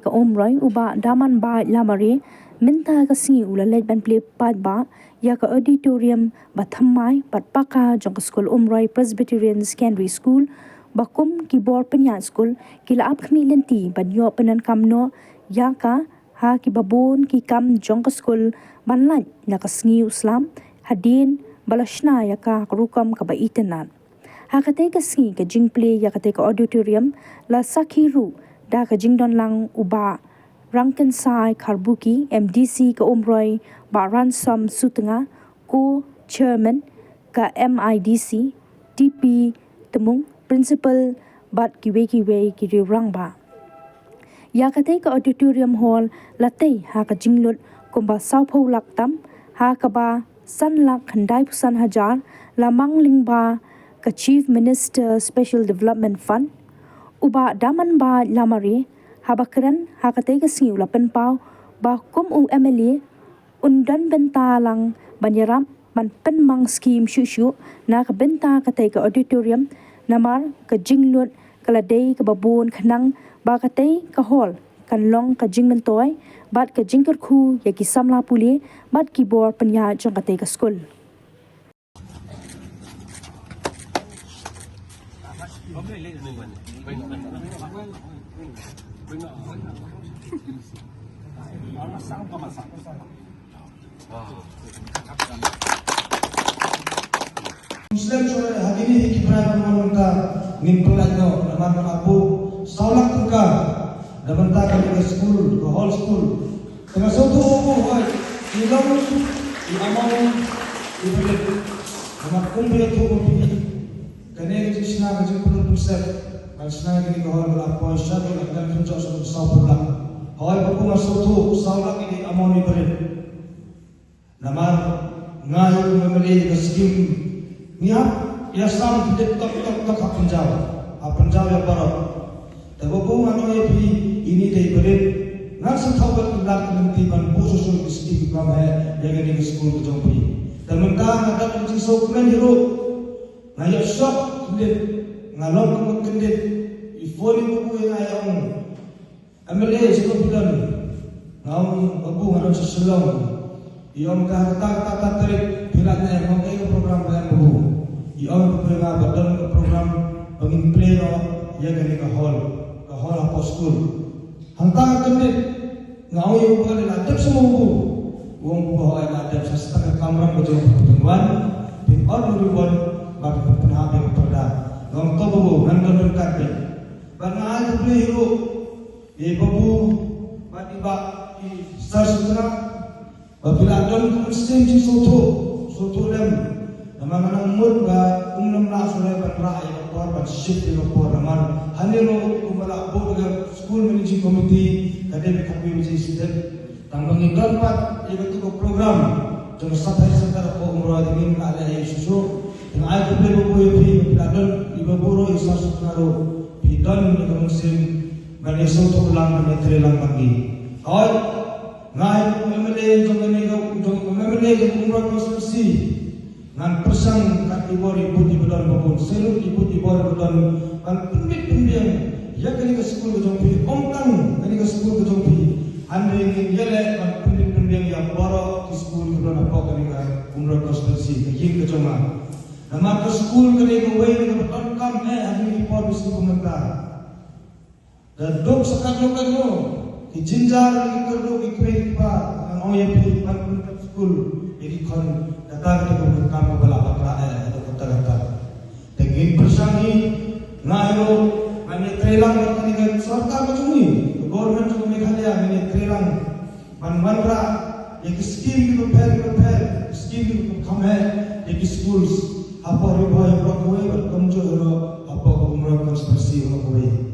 ka omroi uba daman ba lamare minta ka singi ula let ban play pat ba ya ka auditorium bathamai patpaka jong school omroi Presbyterian Secondary School bakum kibor penya school kila ap khmi lenti banyo penan kamno ya ka ha ki babon ki kam jong school banlan na ka singi Islam hadin balashna ya ka rukam ka ba itenan ha ka te ka singi ka jing play ya ka te ka auditorium la sakhiru da ka jingdon lang uba rangken sai karbuki MDC ka omroi ba ransom sutenga ko chairman ka MIDC TP temung principal bat kiwe ki rang ba ya ka te ka auditorium hall latei ha ka jinglut kumba saupho laktam ha ka ba san lak khandai pusan hajar lamang lingba ka chief minister special development fund uba daman ba lamari habakran hakate ka siu lapen pau ba kum u MLA undan benta lang banyaram man penmang scheme shushu na ka benta ka te ka auditorium namar ka jinglut kala dei ka babon khanang ba ka te ka hall kan long ka jingmen toy bat ka jingker khu ya ki samla puli bat ki bor panya jong ka te ka school Muslim sore hari ini kiprah mereka nimpulanno nama abu saulak tuka dalam tak ke school ke hall school tengah suatu hoi ilang di amal ibadat nama kumpul tu kumpul kene Krishna ke kumpul pusat Krishna ke ke hall berapa syadu dan tunjuk satu saulak hoi buku masuk tu saulak ini amal ibadat nama ngayu memilih ke skim niat ya sam tidak tok Punjab ya barat tapi buku anu ya ini dari berit nak setahun kelak nanti ban khusus di kam hai yang ini school ke jompi dan mentang ada kunci sokumen hiru ngaya shop kendit ngalong kemut kendit ifoni buku yang ayam amele sekolah bulan ngau buku ngaron seselong iom kata tarik pilatnya mengenai program bayan buku iom beberapa badan program pengimplay yang ini ke hall apa school hantang kendit ngau yang bukan adab semua buku uang buku yang adab setengah kamera baju pertemuan bin ribuan bagi penhabi kepada ngau to buku nandon kadin bangai beli hiru buku batiba sar sutra bila don Muslim ci soto lem nama umur ba umnam la sura ba ra'i ba ba shit ba ko naman hanelo kumala board school managing committee kade kapi mi sidek tambang inggal pat itu program jom sabai sadar ko umrah dingin ala ay susu yang ay ko play ko pi bila don ibaburo isa sutaro bidon ni Muslim bani soto lang na lang pagi hoy ngai memilih umrah konstitusi ngan persang kategori putih bedan babon selu putih bedan kan pembit ya kini ke sekolah jompi ongkang kini ke sekolah jompi ande ingin yele kan pembit yang baru di sekolah bedan apa kini ke umrah konstitusi king ke cuma nama ke sekolah kini ke way ke bedan kam ande di por mesti komentar dan dok sekarang kan jinjar lagi kerja ikut pak mau yang pilih pan school jadi kon datang ke kamu balap atau kota-kota dengan persangi ngayo ane trelang dengan serta macam ni government juga Meghalaya ane trelang manwandra yang scheme itu prepare scheme itu kami yang schools apa ribuan berapa berkamjo apa umrah konspirasi apa